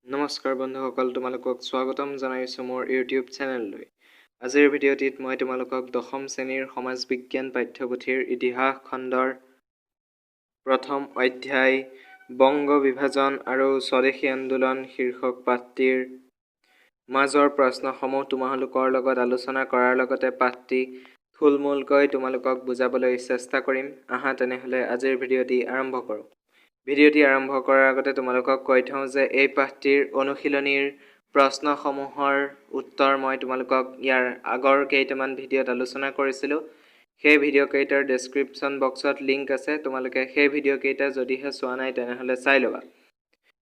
নমস্কাৰ বন্ধুসকল, তোমালোকক স্বাগতম জনাইছোঁ মোৰ ইউটিউব চেনেললৈ। আজিৰ ভিডিঅ'টিত মই তোমালোকক দশম শ্ৰেণীৰ সমাজ বিজ্ঞান পাঠ্যপুথিৰ ইতিহাস খণ্ডৰ প্ৰথম অধ্যায় বংগ বিভাজন আৰু স্বদেশী আন্দোলন শীৰ্ষক পাঠটিৰ মাজৰ প্ৰশ্নসমূহ তোমালোকৰ লগত আলোচনা কৰাৰ লগতে পাঠটি থুলমূলকৈ তোমালোকক বুজাবলৈ চেষ্টা কৰিম। আহা তেনেহ'লে আজিৰ ভিডিঅ'টি আৰম্ভ কৰোঁ। ভিডিঅ'টি আৰম্ভ কৰাৰ আগতে তোমালোকক কৈ থওঁ যে এই পাঠটিৰ অনুশীলনীৰ প্ৰশ্নসমূহৰ উত্তৰ মই তোমালোকক ইয়াৰ আগৰ কেইটামান ভিডিঅ'ত আলোচনা কৰিছিলোঁ। সেই ভিডিঅ'কেইটাৰ ডেছক্ৰিপশ্যন বক্সত লিংক আছে, তোমালোকে সেই ভিডিঅ'কেইটা যদিহে চোৱা নাই তেনেহ'লে চাই ল'বা।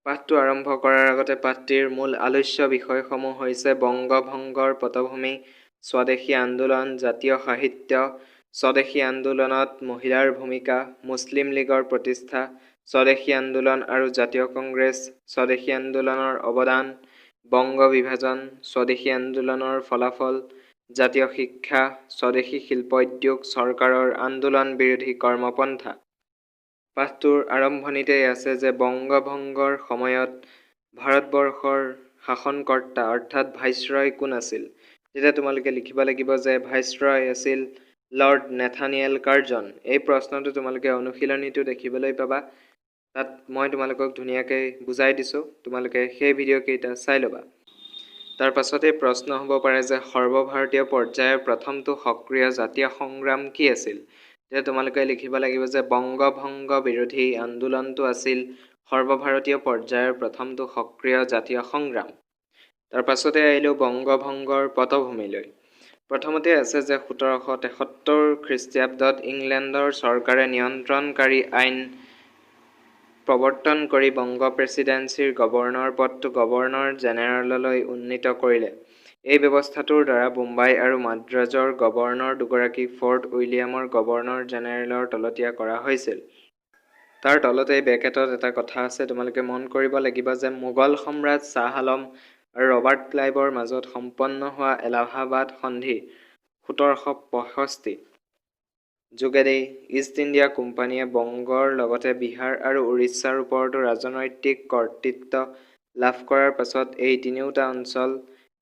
পাঠটো আৰম্ভ কৰাৰ আগতে পাঠটিৰ মূল আলোচ্য বিষয়সমূহ হৈছে বংগভংগৰ পটভূমি, স্বদেশী আন্দোলন, জাতীয় সাহিত্য, স্বদেশী আন্দোলনত মহিলাৰ ভূমিকা, মুছলিম লীগৰ প্ৰতিষ্ঠা, স্বদেশী আন্দোলন আৰু জাতীয় কংগ্ৰেছ, স্বদেশী আন্দোলনৰ অৱদান, বংগ বিভাজন, স্বদেশী আন্দোলনৰ ফলাফল, জাতীয় শিক্ষা, স্বদেশী শিল্প উদ্যোগ, চৰকাৰৰ আন্দোলন বিৰোধী কৰ্মপন্থা। পাঠটোৰ আৰম্ভণিতেই আছে যে বংগভংগৰ সময়ত ভাৰতবৰ্ষৰ শাসনকৰ্তা অৰ্থাৎ ভাইচৰয় কোন আছিল। তেতিয়া তোমালোকে লিখিব লাগিব যে ভাইচৰয় আছিল লৰ্ড নেথানিয়েল কাৰ্জন। এই প্ৰশ্নটো তোমালোকে অনুশীলনীটো দেখিবলৈ পাবা। তাত মই তোমালোকক ধুনীয়াকৈ বুজাই দিছোঁ, তোমালোকে সেই ভিডিঅ'কেইটা চাই ল'বা। তাৰ পাছতে প্ৰশ্ন হ'ব পাৰে যে সৰ্বভাৰতীয় পৰ্যায়ৰ প্ৰথমটো সক্ৰিয় জাতীয় সংগ্ৰাম কি আছিল। তেতিয়া তোমালোকে লিখিব লাগিব যে বংগভংগ বিৰোধী আন্দোলনটো আছিল সৰ্বভাৰতীয় পৰ্যায়ৰ প্ৰথমটো সক্ৰিয় জাতীয় সংগ্ৰাম। তাৰ পাছতে আহিলোঁ বংগভংগৰ পটভূমিলৈ। প্ৰথমতে আছে যে 1773 খ্ৰীষ্টাব্দত ইংলেণ্ডৰ চৰকাৰে নিয়ন্ত্ৰণকাৰী আইন প্ৰৱৰ্তন কৰি বংগ প্ৰেচিডেন্সিৰ গভৰ্ণৰ পদটো গভৰ্ণৰ জেনেৰেললৈ উন্নীত কৰিলে। এই ব্যৱস্থাটোৰ দ্বাৰা বোম্বাই আৰু মাদ্ৰাজৰ গভৰ্ণৰ দুগৰাকী ফৰ্ট উইলিয়ামৰ গভৰ্ণৰ জেনেৰেলৰ তলতীয়া কৰা হৈছিল। তাৰ তলতে বেকেটত এটা কথা আছে, তোমালোকে মন কৰিব লাগিব যে মোগল সম্ৰাট শ্বাহ আলম আৰু ৰবাৰ্ট ক্লাইভৰ মাজত সম্পন্ন হোৱা এলাহাবাদ সন্ধি 1765 যোগেদি ইষ্ট ইণ্ডিয়া কোম্পানীয়ে বংগৰ লগতে বিহাৰ আৰু উৰিষ্যাৰ ওপৰতো ৰাজনৈতিক কৰ্তৃত্ব লাভ কৰাৰ পাছত এই তিনিওটা অঞ্চল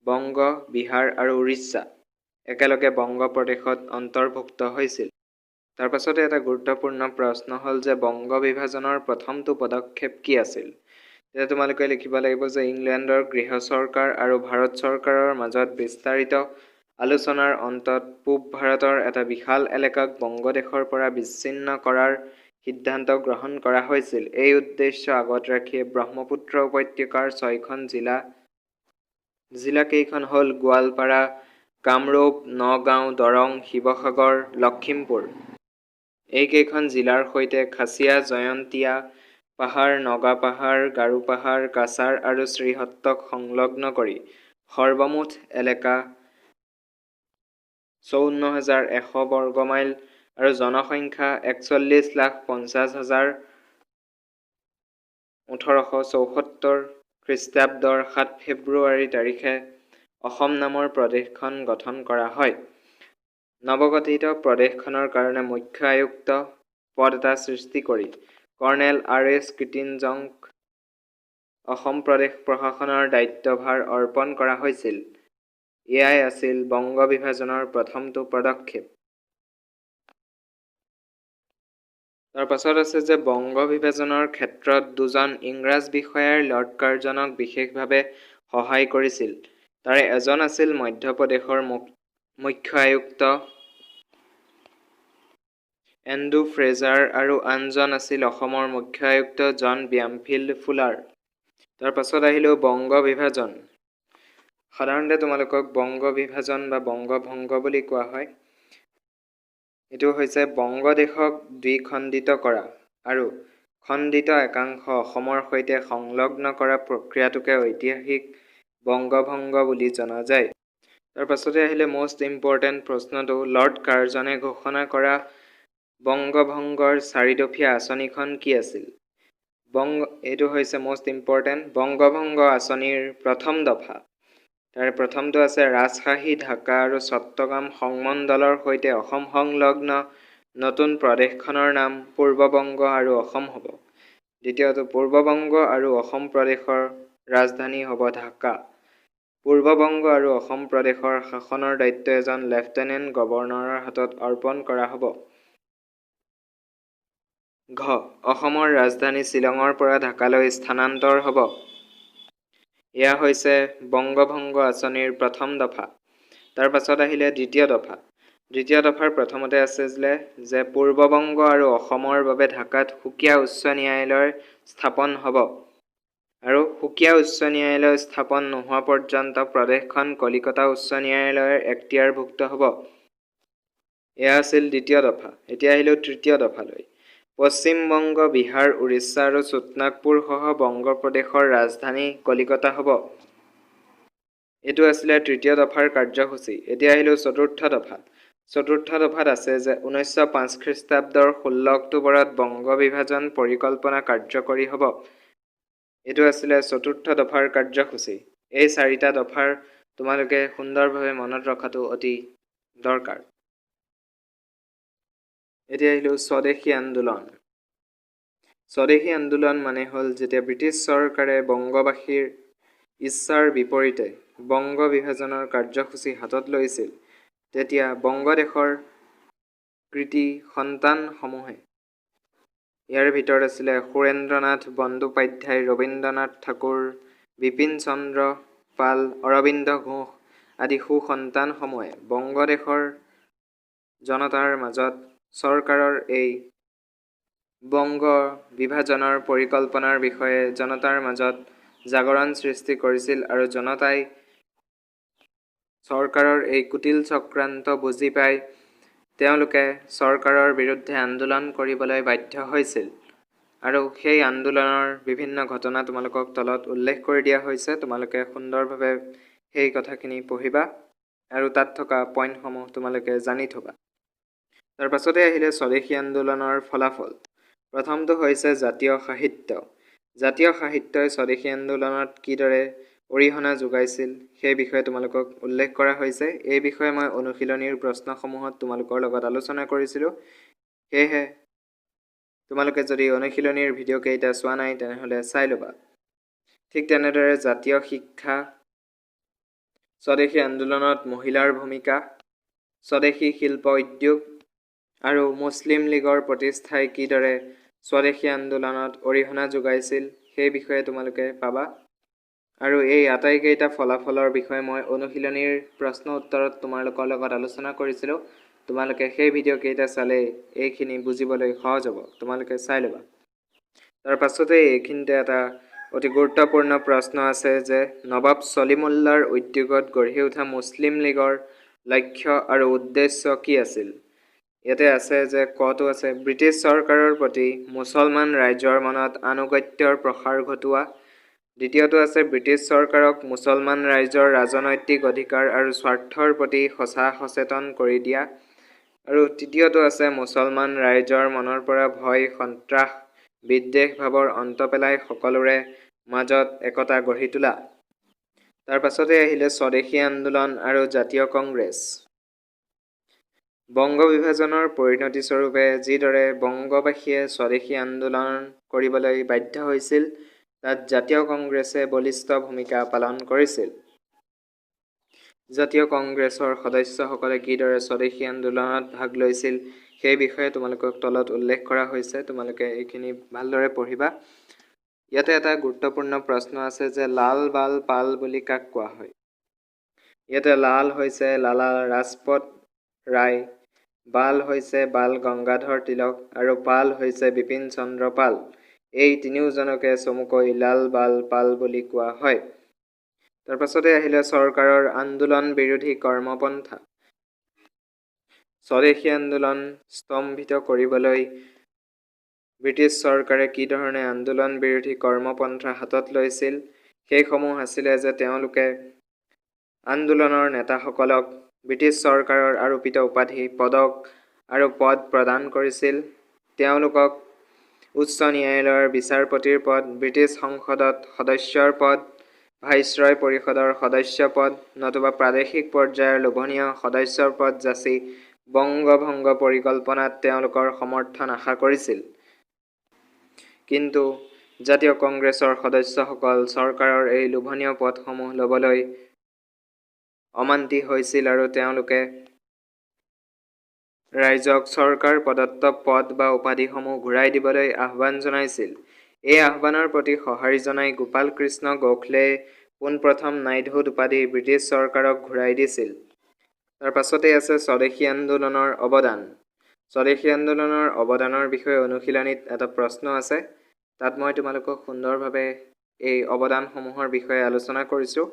বংগ, বিহাৰ আৰু উৰিষ্যা একেলগে বংগ প্ৰদেশত অন্তৰ্ভুক্ত হৈছিল। তাৰ পাছতে এটা গুৰুত্বপূৰ্ণ প্ৰশ্ন হ'ল যে বংগ বিভাজনৰ প্ৰথমটো পদক্ষেপ কি আছিল। তেতিয়া তোমালোকে লিখিব লাগিব যে ইংলেণ্ডৰ গৃহ চৰকাৰ আৰু ভাৰত চৰকাৰৰ মাজত বিস্তাৰিত আলোচনাৰ অন্তত পূব ভাৰতৰ এটা বিশাল এলেকাক বংগদেশৰ পৰা বিচ্ছিন্ন কৰাৰ সিদ্ধান্ত গ্ৰহণ কৰা হৈছিল। এই উদ্দেশ্য আগত ৰাখিয়ে ব্ৰহ্মপুত্ৰ উপত্যকাৰ 6খন জিলাকেইখন হ'ল গোৱালপাৰা, কামৰূপ, নগাঁও, দৰং, শিৱসাগৰ, লখিমপুৰ। এইকেইখন জিলাৰ সৈতে খাচীয়া, জয়ন্তীয়া পাহাৰ, নগা পাহাৰ, গাৰো পাহাৰ, কাছাৰ আৰু শ্ৰীহট্টক সংলগ্ন কৰি সৰ্বমুঠ এলেকা 54,100 বৰ্গমাইল আৰু জনসংখ্যা 41,50,000। 1874 খ্ৰীষ্টাব্দৰ 7 ফেব্ৰুৱাৰী তাৰিখে অসম নামৰ প্ৰদেশখন গঠন কৰা হয়। নৱগঠিত প্ৰদেশখনৰ কাৰণে মুখ্য আয়ুক্ত পদ এটা সৃষ্টি কৰি কৰ্ণেল R.S. কৃটিনজংক অসম প্ৰদেশ প্ৰশাসনৰ দায়িত্বভাৰ অৰ্পণ কৰা হৈছিল। এয়াই আছিল বংগ বিভাজনৰ প্ৰথমটো পদক্ষেপ। তাৰ পাছত আছে যে বংগ বিভাজনৰ ক্ষেত্ৰত দুজন ইংৰাজ বিষয়াৰ লৰ্ড কাৰ্জনক বিশেষভাৱে সহায় কৰিছিল। তাৰে এজন আছিল মধ্যপ্ৰদেশৰ মুখ্য আয়ুক্ত এণ্ড্ৰু ফ্ৰেজাৰ আৰু আনজন আছিল অসমৰ মুখ্য আয়ুক্ত জন ব্যামফিল্ড ফুলাৰ। তাৰ পাছত আহিলোঁ বংগ বিভাজন। সাধাৰণতে তোমালোকক বংগ বিভাজন বা বংগভংগ বুলি কোৱা হয়। এইটো হৈছে বংগদেশক দ্বিখণ্ডিত কৰা আৰু খণ্ডিত একাংশ অসমৰ সৈতে সংলগ্ন কৰা প্ৰক্ৰিয়াটোকে ঐতিহাসিক বংগভংগ বুলি জনা যায়। তাৰ পাছতে আহিলে মষ্ট ইম্পৰ্টেণ্ট প্ৰশ্নটো, লৰ্ড কাৰ্জনে ঘোষণা কৰা বংগভংগৰ চাৰিদফীয়া আঁচনিখন কি আছিল। এইটো হৈছে মষ্ট ইম্পৰ্টেণ্ট বংগভংগ আঁচনিৰ প্ৰথম দফা। তাৰে প্ৰথমটো আছে ৰাজশ্বাহী, ঢাকা আৰু চট্টগ্ৰাম সংমণ্ডলৰ সৈতে অসম সংলগ্ন নতুন প্ৰদেশখনৰ নাম পূৰ্ববংগ আৰু অসম হ'ব। দ্বিতীয়টো পূৰ্ববংগ আৰু অসম প্ৰদেশৰ ৰাজধানী হ'ব ঢাকা। পূৰ্ববংগ আৰু অসম প্ৰদেশৰ শাসনৰ দায়িত্ব এজন লেফটেনেণ্ট গভৰ্ণৰৰ হাতত অৰ্পণ কৰা হ'ব। ঘ. অসমৰ ৰাজধানী শ্বিলঙৰ পৰা ঢাকালৈ স্থানান্তৰ হ'ব। এয়া হৈছে বংগভংগ আঁচনিৰ প্ৰথম দফা। তাৰ পাছত আহিলে দ্বিতীয় দফা। দ্বিতীয় দফাৰ প্ৰথমতে আছে যে পূৰ্ববংগ আৰু অসমৰ বাবে ঢাকাত সুকীয়া উচ্চ ন্যায়ালয় স্থাপন হ'ব আৰু সুকীয়া উচ্চ ন্যায়ালয় স্থাপন নোহোৱা পৰ্যন্ত প্ৰদেশখন কলিকতা উচ্চ ন্যায়ালয়ৰ এক্তিয়াৰভুক্ত হ'ব। এয়া আছিল দ্বিতীয় দফা। এতিয়া আহিলোঁ তৃতীয় দফালৈ। পশ্চিমবংগ, বিহাৰ, উৰিষ্যা আৰু ছোটনাগপুৰ সহ বংগ প্ৰদেশৰ ৰাজধানী কলিকতা হ'ব। এইটো আছিলে তৃতীয় দফাৰ কাৰ্যসূচী। এতিয়া আহিলোঁ চতুৰ্থ দফা। চতুৰ্থ দফাত আছে যে 1905 খ্ৰীষ্টাব্দৰ 16 অক্টোবৰত বংগ বিভাজন পৰিকল্পনা কাৰ্যকৰী হ'ব। এইটো আছিলে চতুৰ্থ দফাৰ কাৰ্যসূচী। এই চাৰিটা দফাৰ তোমালোকে সুন্দৰভাৱে মনত ৰখাটো অতি দৰকাৰ। এতিয়া আহিলোঁ স্বদেশী আন্দোলন। স্বদেশী আন্দোলন মানে হ'ল যেতিয়া ব্ৰিটিছ চৰকাৰে বংগবাসীৰ ইচ্ছাৰ বিপৰীতে বংগ বিভাজনৰ কাৰ্যসূচী হাতত লৈছিল, তেতিয়া বংগদেশৰ কৃতি সন্তানসমূহে, ইয়াৰ ভিতৰত আছিলে সুৰেন্দ্ৰনাথ বন্দ্যোপাধ্যায়, ৰবীন্দ্ৰনাথ ঠাকুৰ, বিপিন চন্দ্ৰ পাল, অৰবিন্দ ঘোষ আদি সুসন্তানসমূহে বংগদেশৰ জনতাৰ মাজত চৰকাৰৰ এই বংগ বিভাজনৰ পৰিকল্পনাৰ বিষয়ে জনতাৰ মাজত জাগৰণ সৃষ্টি কৰিছিল আৰু জনতাই চৰকাৰৰ এই কুটিল চক্ৰান্ত বুজি পাই তেওঁলোকে চৰকাৰৰ বিৰুদ্ধে আন্দোলন কৰিবলৈ বাধ্য হৈছিল। আৰু সেই আন্দোলনৰ বিভিন্ন ঘটনা তোমালোকক তলত উল্লেখ কৰি দিয়া হৈছে। তোমালোকে সুন্দৰভাৱে সেই কথাখিনি পঢ়িবা আৰু তাত থকা পইণ্টসমূহ তোমালোকে জানি থবা। তাৰ পাছতে আহিলে স্বদেশী আন্দোলনৰ ফলাফল। প্ৰথমটো হৈছে জাতীয় সাহিত্য। জাতীয় সাহিত্যই স্বদেশী আন্দোলনত কিদৰে অৰিহণা যোগাইছিল সেই বিষয়ে তোমালোকক উল্লেখ কৰা হৈছে। এই বিষয়ে মই অনুশীলনীৰ প্ৰশ্নসমূহত তোমালোকৰ লগত আলোচনা কৰিছিলোঁ। সেয়েহে তোমালোকে যদি অনুশীলনীৰ ভিডিঅ' কেইটা চোৱা নাই তেনেহ'লে চাই ল'বা। ঠিক তেনেদৰে জাতীয় শিক্ষা, স্বদেশী আন্দোলনত মহিলাৰ ভূমিকা, স্বদেশী শিল্প উদ্যোগ আৰু মুছলিম লীগৰ প্ৰতিষ্ঠাই কিদৰে স্বদেশী আন্দোলনত অৰিহণা যোগাইছিল সেই বিষয়ে তোমালোকে পাবা। আৰু এই আটাইকেইটা ফলাফলৰ বিষয়ে মই অনুশীলনীৰ প্ৰশ্ন উত্তৰত তোমালোকৰ লগত আলোচনা কৰিছিলোঁ। তোমালোকে সেই ভিডিঅ' কেইটা চালে এইখিনি বুজিবলৈ সহজ হ'ব। তোমালোকে চাই ল'বা। তাৰ পাছতে এইখিনিতে এটা অতি গুৰুত্বপূৰ্ণ প্ৰশ্ন আছে যে নৱাব ছলিমুল্লাৰ উদ্যোগত গঢ়ি উঠা মুছলিম লীগৰ লক্ষ্য আৰু উদ্দেশ্য কি আছিল। ইয়াতে আছে যে কটো আছে ব্ৰিটিছ চৰকাৰৰ প্ৰতি মুছলমান ৰাইজৰ মনত আনুগত্যৰ প্ৰসাৰ ঘটোৱা। দ্বিতীয়টো আছে ব্ৰিটিছ চৰকাৰক মুছলমান ৰাইজৰ ৰাজনৈতিক অধিকাৰ আৰু স্বাৰ্থৰ প্ৰতি সচেতন কৰি দিয়া। আৰু তৃতীয়টো আছে মুছলমান ৰাইজৰ মনৰ পৰা ভয়, সন্ত্ৰাস, বিদ্বেষ ভাৱৰ অন্ত পেলাই সকলোৰে মাজত একতা গঢ়ি তোলা। তাৰ পাছতে আহিলে স্বদেশী আন্দোলন আৰু জাতীয় কংগ্ৰেছ। বংগ বিভাজনৰ পৰিণতিস্বৰূপে যিদৰে বংগবাসীয়ে স্বদেশী আন্দোলন কৰিবলৈ বাধ্য হৈছিল, তাত জাতীয় কংগ্ৰেছে বলিষ্ঠ ভূমিকা পালন কৰিছিল। জাতীয় কংগ্ৰেছৰ সদস্যসকলে কিদৰে স্বদেশী আন্দোলনত ভাগ লৈছিল সেই বিষয়ে তোমালোকক তলত উল্লেখ কৰা হৈছে। তোমালোকে এইখিনি ভালদৰে পঢ়িবা। ইয়াতে এটা গুৰুত্বপূৰ্ণ প্ৰশ্ন আছে যে লাল বাল পাল বুলি কাক কোৱা হয়। ইয়াতে লাল হৈছে লালা ৰাজপথ ৰায়, বাল হৈছে বাল গংগাধৰ তিলক আৰু পাল হৈছে বিপিন চন্দ্ৰ পাল। এই তিনিওজনকে চমুকৈ লাল বাল পাল বুলি কোৱা হয়। তাৰ পাছতে আহিলে চৰকাৰৰ আন্দোলন বিৰোধী কৰ্মপন্থা। স্বদেশী আন্দোলন স্তম্ভিত কৰিবলৈ ব্ৰিটিছ চৰকাৰে কি ধৰণে আন্দোলন বিৰোধী কৰ্মপন্থা হাতত লৈছিল সেইসমূহ আছিলে যে তেওঁলোকে আন্দোলনৰ নেতাসকলক ব্ৰিটিছ চৰকাৰৰ আৰোপিত উপাধি, পদক আৰু পদ প্ৰদান কৰিছিল। তেওঁলোকক উচ্চ ন্যায়ালয়ৰ বিচাৰপতিৰ পদ, ব্ৰিটিছ সংসদত সদস্যৰ পদ, ভাইচৰয় পৰিষদৰ সদস্য পদ নতুবা প্ৰাদেশিক পৰ্যায়ৰ লোভনীয় সদস্যৰ পদ যাচি বংগভংগ পৰিকল্পনাত তেওঁলোকৰ সমৰ্থন আশা কৰিছিল। কিন্তু জাতীয় কংগ্ৰেছৰ সদস্যসকল চৰকাৰৰ এই লোভনীয় পদসমূহ ল'বলৈ অমান্তি হৈছিল আৰু তেওঁলোকে ৰাইজক চৰকাৰ প্ৰদত্ত পদ বা উপাধিসমূহ ঘূৰাই দিবলৈ আহ্বান জনাইছিল। এই আহ্বানৰ প্ৰতি সঁহাৰি জনাই গোপাল কৃষ্ণ গোখলে পোনপ্ৰথম নাইটহুড উপাধি ব্ৰিটিছ চৰকাৰক ঘূৰাই দিছিল। তাৰ পাছতেই আছে স্বদেশী আন্দোলনৰ অৱদান। স্বদেশী আন্দোলনৰ অৱদানৰ বিষয়ে অনুশীলনীত এটা প্ৰশ্ন আছে। তাত মই তোমালোকক সুন্দৰভাৱে এই অৱদানসমূহৰ বিষয়ে আলোচনা কৰিছোঁ।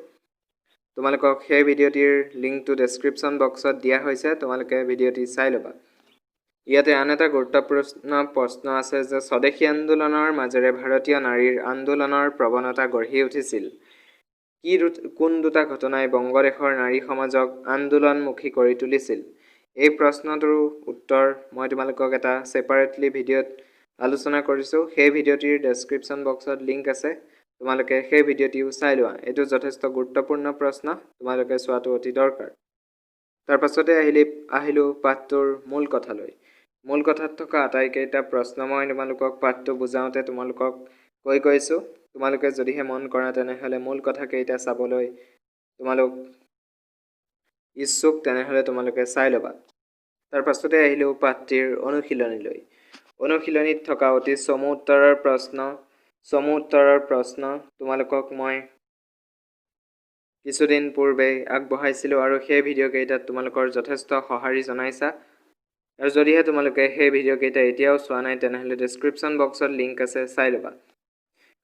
তোমালোকক সেই ভিডিঅ'টিৰ লিংকটো ডেছক্ৰিপশ্যন বক্সত দিয়া হৈছে, তোমালোকে ভিডিঅ'টি চাই ল'বা। ইয়াতে আন এটা গুৰুত্বপূৰ্ণ প্ৰশ্ন আছে যে স্বদেশী আন্দোলনৰ মাজেৰে ভাৰতীয় নাৰীৰ আন্দোলনৰ প্ৰৱণতা গঢ়ি উঠিছিল। কোন দুটা ঘটনাই বংগদেশৰ নাৰী সমাজক আন্দোলনমুখী কৰি তুলিছিল? এই প্ৰশ্নটোৰ উত্তৰ মই তোমালোকক এটা ছেপাৰেটলি ভিডিঅ'ত আলোচনা কৰিছোঁ। সেই ভিডিঅ'টিৰ ডেছক্ৰিপশ্যন বক্সত লিংক আছে, তোমালোকে সেই ভিডিঅ'টিও চাই লোৱা। এইটো যথেষ্ট গুৰুত্বপূৰ্ণ প্ৰশ্ন, তোমালোকে চোৱাটো অতি দৰকাৰ। তাৰ পাছতে আহিলোঁ পাঠটোৰ মূল কথালৈ। মূল কথাত থকা আটাইকেইটা প্ৰশ্ন মই তোমালোকক পাঠটো বুজাওঁতে তোমালোকক কৈ গৈছোঁ। তোমালোকে যদিহে মন কৰা তেনেহ'লে মূল কথাকেইটা চাবলৈ তোমালোক ইচ্ছুক, তেনেহ'লে তোমালোকে চাই ল'বা। তাৰ পাছতে আহিলোঁ পাঠটিৰ অনুশীলনীলৈ। অনুশীলনীত থকা অতি চমু উত্তৰৰ প্ৰশ্ন তোমালোকক মই কিছুদিন পূৰ্বে আগবঢ়াইছিলোঁ আৰু সেই ভিডিঅ'কেইটাত তোমালোকৰ যথেষ্ট সঁহাৰি জনাইছা। আৰু যদিহে তোমালোকে সেই ভিডিঅ'কেইটা এতিয়াও চোৱা নাই তেনেহ'লে ডেছক্ৰিপশ্যন বক্সত লিংক আছে, চাই ল'বা।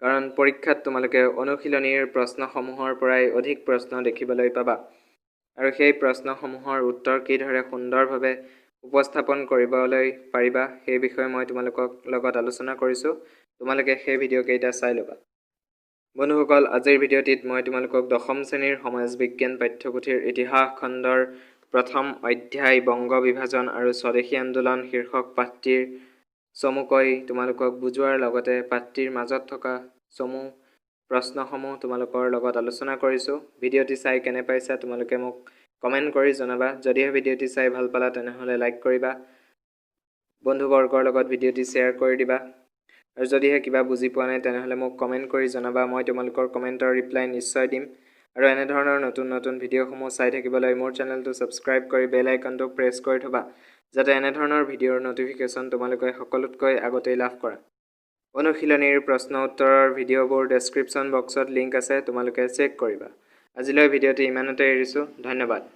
কাৰণ পৰীক্ষাত তোমালোকে অনুশীলনীৰ প্ৰশ্নসমূহৰ পৰাই অধিক প্ৰশ্ন দেখিবলৈ পাবা। আৰু সেই প্ৰশ্নসমূহৰ উত্তৰ কিদৰে সুন্দৰভাৱে উপস্থাপন কৰিবলৈ পাৰিবা সেই বিষয়ে মই তোমালোকক লগত আলোচনা কৰিছোঁ। তোমালোকে সেই ভিডিঅ'কেইটা চাই ল'বা। বন্ধুসকল, আজিৰ ভিডিঅ'টিত মই তোমালোকক দশম শ্ৰেণীৰ সমাজ বিজ্ঞান পাঠ্যপুথিৰ ইতিহাস খণ্ডৰ প্ৰথম অধ্যায় বংগ বিভাজন আৰু স্বদেশী আন্দোলন শীৰ্ষক পাঠটিৰ চমুকৈ তোমালোকক বুজোৱাৰ লগতে পাঠটিৰ মাজত থকা চমু প্ৰশ্নসমূহ তোমালোকৰ লগত আলোচনা কৰিছোঁ। ভিডিঅ'টি চাই কেনে পাইছা তোমালোকে মোক কমেণ্ট কৰি জনাবা। যদিহে ভিডিঅ'টি চাই ভাল পালা তেনেহ'লে লাইক কৰিবা, বন্ধুবৰ্গৰ লগত ভিডিঅ'টি শ্বেয়াৰ কৰি দিবা। আৰু যদিহে কিবা বুজি পোৱা নাই তেনেহ'লে মোক কমেণ্ট কৰি জনাবা, মই তোমালোকৰ কমেণ্টৰ ৰিপ্লাই নিশ্চয় দিম। আৰু এনেধৰণৰ নতুন নতুন ভিডিঅ'সমূহ চাই থাকিবলৈ মোৰ চেনেলটো ছাবস্ক্ৰাইব কৰি বেল আইকনটো প্ৰেছ কৰি থ'বা, যাতে এনেধৰণৰ ভিডিঅ'ৰ ন'টিফিকেশ্যন তোমালোকে সকলোতকৈ আগতেই লাভ কৰা। অনুশীলনীৰ প্ৰশ্ন উত্তৰৰ ভিডিঅ'বোৰ ডেছক্ৰিপশ্যন বক্সত লিংক আছে, তোমালোকে চেক কৰিবা। আজিলৈ ভিডিঅ'টি ইমানতে এৰিছোঁ। ধন্যবাদ।